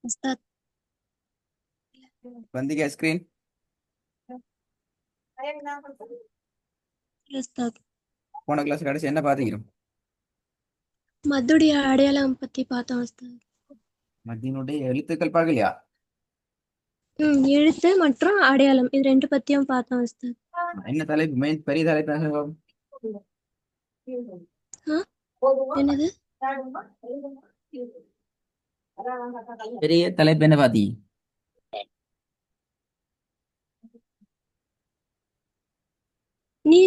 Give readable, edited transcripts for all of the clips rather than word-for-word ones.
உஸ்தாத். வந்தீங்க ஸ்கிரீன் உஸ்தாத், போன கிளாஸ் கடைசி என்ன பாத்தீங்க? மத்துடைய அடையாளம் பத்தி பார்த்தோம் உஸ்தாத். மத்தியனுடைய எழுத்துக்கள் பார்க்கலையா? எழுத்து மற்றும் அடையாளம் இது ரெண்டு பத்தியும் பார்த்தோம் உஸ்தாத். என்ன தலைப்பு, மெயின் பெரிய தலைப்பு என்ன சொல்லுவோம்? ஆ, என்னது? பெரிய தலைப்பு என்ன பாத்தீங்க? நீ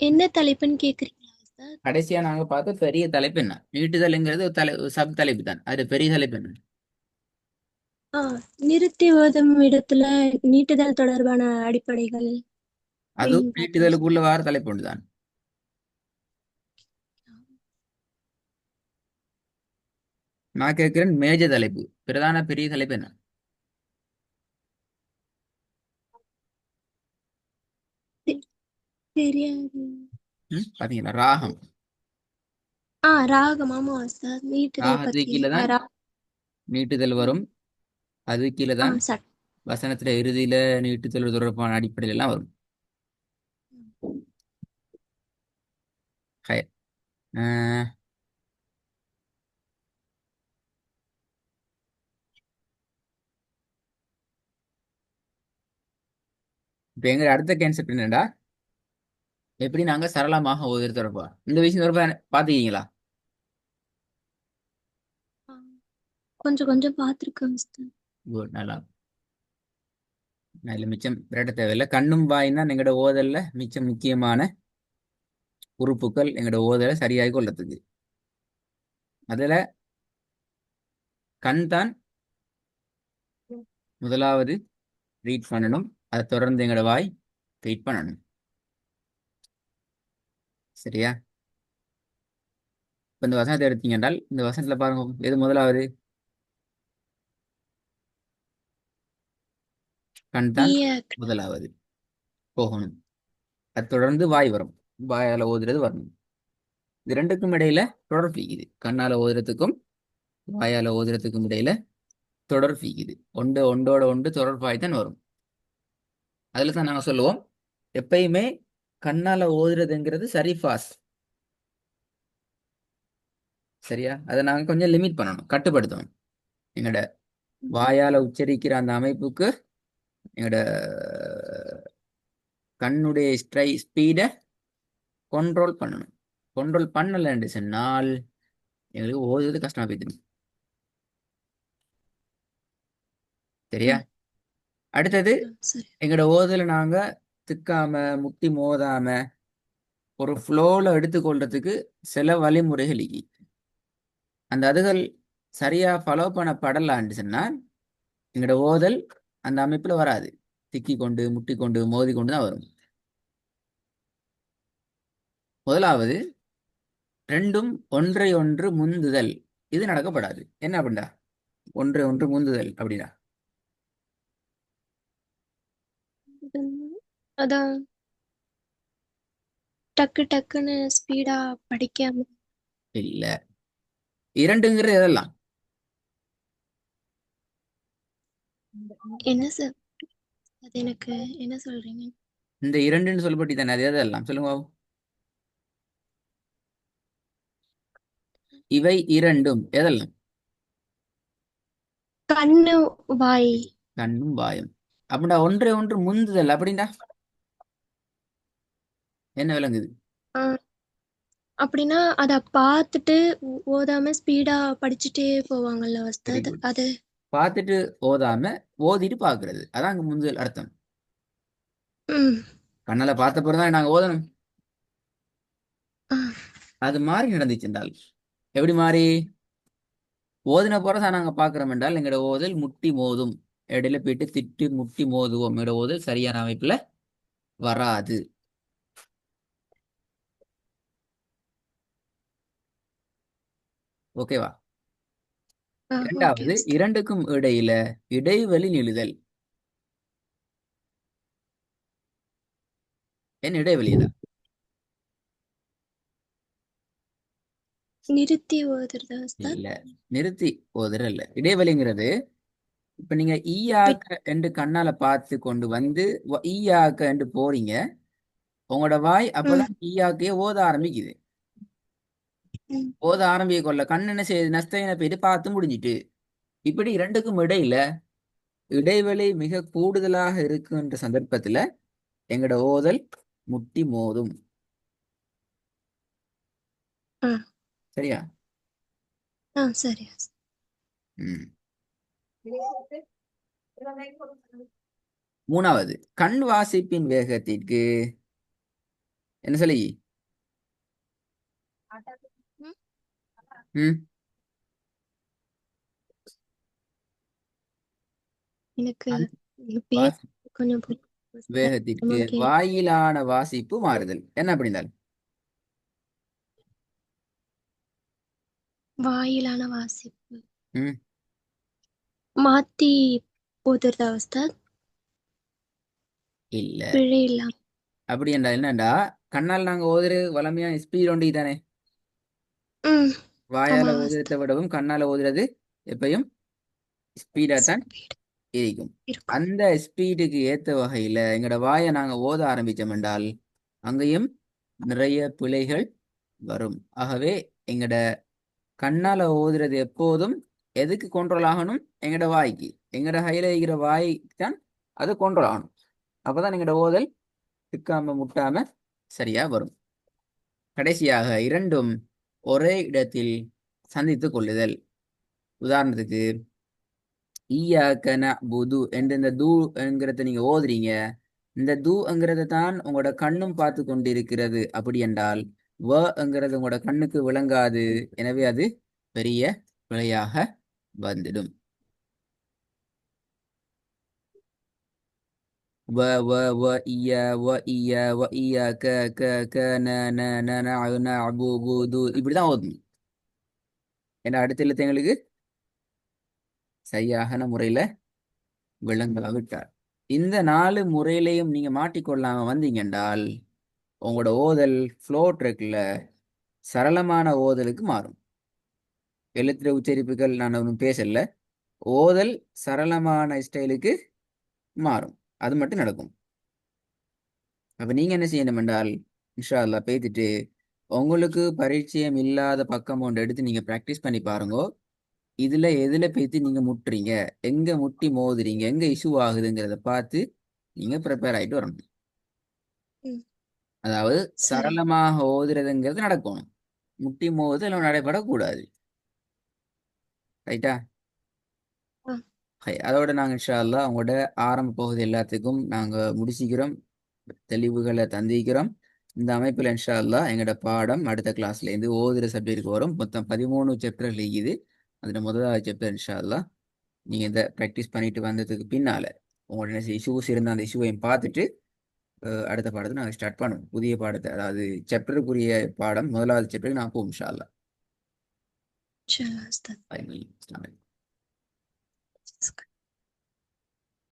என்ன தலைப்புன்னு கேக்குறீங்களா உஸ்தாத்? கடைசியா நாங்க பார்த்த பெரிய தலைப்பு என்ன? நீட்டுதல்ங்கிறது ஒரு சப் தலைப்பு தான். அது பெரிய தலைப்பு என்ன? ஆ, நிறுத்தி ஓதும் இடத்துல நீட்டுதல் தொடர்பான அடிப்படைகள் அதுவும் அப்படின்னு பார்த்தோம் நீட்டுதலுக்குள்ள உஸ்தாத். வார தலைப்பு ஒன்றுதான். நான் கேட்கிறேன் மேஜர் தலைப்பு, பிரதான பெரிய தலைப்பு என்ன? தெ- தெரியாது. பாத்தீங்களா, ராகம். ராகம். ஆமா உஸ்தாத், நீட்டுதல் ராகத்துக்கு பத்தி. கீழே தான் நீட்டுதல் வரும். அது கீழே தான் சட் வசனத்துல இறுதியில நீட்டுதல் தொடர்பான அடிப்படையில எல்லாம் வரும். ஹை. அஹ் இப்ப எங்க அடுத்த கான்செப்ட் என்னடா, எப்படி நாங்க சரளமாக ஓதுறது தொடர்பா இந்த விஷயம் தொடர்பா பாத்துக்கீங்களா? ஆ, கொஞ்சம் கொஞ்சம் பார்த்துருக்கேன் உஸ்தாத். குட், நல்லா. நல்ல, மிச்சம் விரட்ட தேவையில்லை. கண்ணும் வாயின்னா எங்களோட ஓதல்ல மிச்சம் முக்கியமான உறுப்புகள் எங்களோட ஓதலை சரியாகி கொள்ளத்துக்கு. அதுல கண் தான் முதலாவது ரீட் பண்ணணும். அதை தொடர்ந்து எங்களோட வாய் ரீட் பண்ணணும். சரியா? இப்ப இந்த வசனத்தை எடுத்தீங்க என்றால் இந்த வசனத்துல பாருங்க, எது முதலாவது? கண் தான் தீய முதலாவது போகணும். அது தொடர்ந்து வாய் வரும். வாயால ஓதுறது வரணும். இது ரெண்டுக்கும் இடையில தொடர் ஃபீக்குது. கண்ணால ஓதுறதுக்கும் வாயால ஓதுறதுக்கும் இடையில தொடர் ஃபீக்குது. ஒன்றோட ஒன்று தொடர்பாய் தான் வரும். அதுல தான் நாங்க சொல்லுவோம், எப்பயுமே கண்ணால ஓதுறதுங்கிறது சரி ஃபாஸ்ட். சரியா? அதை நாங்க கொஞ்சம் லிமிட் பண்ணணும், கட்டுப்படுத்தணும். எங்களோட வாயால உச்சரிக்கிற அந்த அமைப்புக்கு எங்களோட கண்ணுடைய ஸ்பீடை கண்ட்ரோல் பண்ணணும். கண்ட்ரோல் பண்ணலன்னு சொன்னால் எங்களுக்கு ஓதுறது கஷ்டமா போயிடும். சரியா? ம், அடுத்தது, சரி. எங்களோட ஓதுல நாங்க திக்காம முட்டி மோதாம ஒரு ஃப்ளோல எடுத்துக்கொள்றதுக்கு சில வழிமுறைகள் இருக்கு. அந்த அதுகள் சரியா ஃபாலோ பண்ணப்படலான்னு சொன்னா எங்களோட ஓதல் அந்த அமைப்புல வராது. திக்கி கொண்டு முட்டி கொண்டு மோதி கொண்டு தான் வரும். முதலாவது, ரெண்டும் ஒன்றை ஒன்று முந்துதல். இது நடக்கப்படாது. என்ன அப்படின்னா, ஒன்றை ஒன்று முந்துதல் அப்படின்னா அதான் டக்கு டக்குன்னு ஸ்பீடா படிக்காம. இல்ல. இரண்டுங்கிறது எதெல்லாம்? என்ன சார்? அது எனக்கு என்ன சொல்றீங்க? இந்த இரண்டுன்னு சொல்லப்பட்டி தானே, அது எதெல்லாம் சொல்லுங்க பாப்போம். இவை இரண்டும் எதெல்லாம்? கண்ணு, வாய். கண்ணும் வாயும். அப்படின்னா ஒன்றை ஒன்று முந்துதல் அப்படின்னா என்ன விளங்குது? ஆ, அப்படின்னா அத பார்த்துட்டு ஓதாம ஸ்பீடா படிச்சுட்டே போவாங்கல்ல வெரி உஸ்தாத், குட். அது. பார்த்துட்டு ஓதாம ஓதிட்டு பார்க்கிறது, அதான் அங்க முந்துதல் அர்த்தம். ம். கண்ணால பார்த்த பிறகுதான் நாங்க ஓதணும். ஆ, அது மாதிரி நடந்துச்சு என்றால் எப்படி மாறி? ஓதின பிறகுதான் நாங்க பார்க்கிறோம் என்றால் எங்களோட ஓதல் முட்டி மோதும். இடையில போயிட்டு திட்டு முட்டி மோதுவோம். எங்களோட ஓதல் சரியான அமைப்புல வராது. ஓகேவா? ஓகே இரண்டாவது, உஸ்தாத். இரண்டுக்கும் இடையில இடைவெளி நிழுதல். என்ன இடைவெளி? நிறுத்தி ஓதுறதா உஸ்தாத்? இல்ல, நிறுத்தி ஓதுற இல்ல. இடைவெளிங்கிறது இப்ப நீங்க விட் ஈயாக்க என்று கண்ணால பார்த்து கொண்டு வந்து ஈயாக்க என்று போறீங்க. உங்களோட வாய் ம் அப்பதான் ஈயாக்கையே ஓத ஆரம்பிக்குது. ம் ஓத ஆரம்பிக்க கொள்ள கண் என்ன செய்யுது, நஸ்தைன போயிட்டு பார்த்து முடிஞ்சிட்டு. இப்படி இரண்டுக்கும் இடையில இடைவெளி மிக கூடுதலாக இருக்குன்ற சந்தர்ப்பத்துல எங்கட ஓதல் முட்டி மோதும். ஆ சரியா? ஆ சரி உஸ்தாத். ம். மூணாவது, கண் வாசிப்பின் வேகத்திற்கு என்ன சொல்லி? ம், ம். எனக்கு கண் பேர் வாசி கொஞ்சம் புரியல உஸ்தாத். வேகத்திற்கு அம்மா கே வாயிலான வாசிப்பு மாறுதல் என்ன அப்படின்னாலும். வாயிலான வாசிப்பு ம். மாத்தி ஓதுறதா உஸ்தாத்? இல்ல, பிழை இல்லாம. அப்படி என்றால் என்னண்டா, கண்ணால் நாங்க ஓதுற வளமையா ஸ்பீட் ஒண்டி தானே. ம் வாயால ஆமா ஓதுறதை உஸ்தாத். விடவும் கண்ணால ஓதுறது எப்பயும் ஸ்பீடா தான் ஸ்பீட் இருக்கும். இருக்கும். அந்த ஸ்பீடுக்கு ஏத்த வகையில எங்கட வாயை நாங்க ஓத ஆரம்பிச்சோம் என்றால் அங்கேயும் நிறைய பிழைகள் வரும். ஆகவே எங்கட கண்ணால ஓதுறது எப்போதும் எதுக்கு கண்ட்ரோல் ஆகணும்? எங்கட வாய்க்கு. எங்கட கையில இருக்கிற வாய் தான் அது கண்ட்ரோல் ஆகணும். அப்பதான் எங்கட ஓதல் திக்காம முட்டாம சரியா வரும். கடைசியாக இரண்டும் ஒரே இடத்தில் சந்தித்துக் கொள்ளுதல். உதாரணத்துக்கு ஈயாக்க நஅ்புது என்ற இந்த தூ என்கிறத நீங்க ஓதுறீங்க. இந்த தூங்கிறத தான் உங்களோட கண்ணும் பார்த்து கொண்டிருக்கிறது. அப்படி என்றால் என்கிறது உங்களோட கண்ணுக்கு விளங்காது. எனவே அது பெரிய பிழையாக வந்துடும். வ வ வ இய வ இய வ இய க க க ந ந ந ந ந அபு பு து இப்படிதான் ஓதணும். ஏன்னா அடுத்த எழுத்து எங்களுக்கு சரியான முறையில விளங்காவிட்டார். இந்த 4 முறையிலையும் நீங்க மாட்டிக்கொள்ளாம வந்தீங்க என்றால் உங்களோட ஓதல் ஃப்ளோ ட்ரெக்ல சரளமான ஓதலுக்கு மாறும். எழுத்துற உச்சரிப்புகள் நான் ஒன்றும் பேசல. ஓதல் சரளமான ஸ்டைலுக்கு மாறும். அது மட்டும் நடக்கும். அப்ப நீங்க என்ன செய்யணும் என்றால் இன்ஷா அல்லாஹ் பேத்துட்டு உங்களுக்கு பரிச்சயம் இல்லாத பக்கம் ஒன்று எடுத்து நீங்க பிராக்டிஸ் பண்ணி பாருங்க. இதுல எதுல பேத்து நீங்க முட்டுறீங்க, எங்க முட்டி மோதுறீங்க, எங்க இஷ்யூ ஆகுதுங்கிறத பார்த்து நீங்க ப்ரிப்பேர் ஆயிட்டு வரணும். ம் அதாவது சரி. சரளமாக ஓதுறதுங்கிறது நடக்கணும். முட்டி மோதுதல் நடைபெறக்கூடாது. ரைட்டா? ஆ அதோட நாங்கள் இன்ஷா அல்லாஹ் அவங்களோட ஆரம்ப பகுதி எல்லாத்துக்கும் நாங்கள் முடிச்சுக்கிறோம், தெளிவுகளை தந்திக்கிறோம். இந்த அமைப்பில் இன்ஷா அல்லாஹ் எங்களோட பாடம் அடுத்த கிளாஸ்லேருந்து ஓதுற சப்ஜெக்டுக்கு வரும். மொத்தம் 13 சாப்டர் இருக்குது. அதில் முதலாவது சாப்டர் இன்ஷா அல்லாஹ் நீங்கள் இதை ப்ராக்டிஸ் பண்ணிட்டு வந்ததுக்கு பின்னால் உங்களோட இஷ்யூஸ் இருந்தால் அந்த இஷ்யூவையும் பார்த்துட்டு அடுத்த பாடத்தை நாங்கள் ஸ்டார்ட் பண்ணுவோம். புதிய பாடத்தை, அதாவது சாப்டருக்குரிய பாடம் முதலாவது சாப்டருக்கு நான் போவோம் இன்ஷா அல்லாஹ். சரி உஸ்தாத். ஃபைனலி.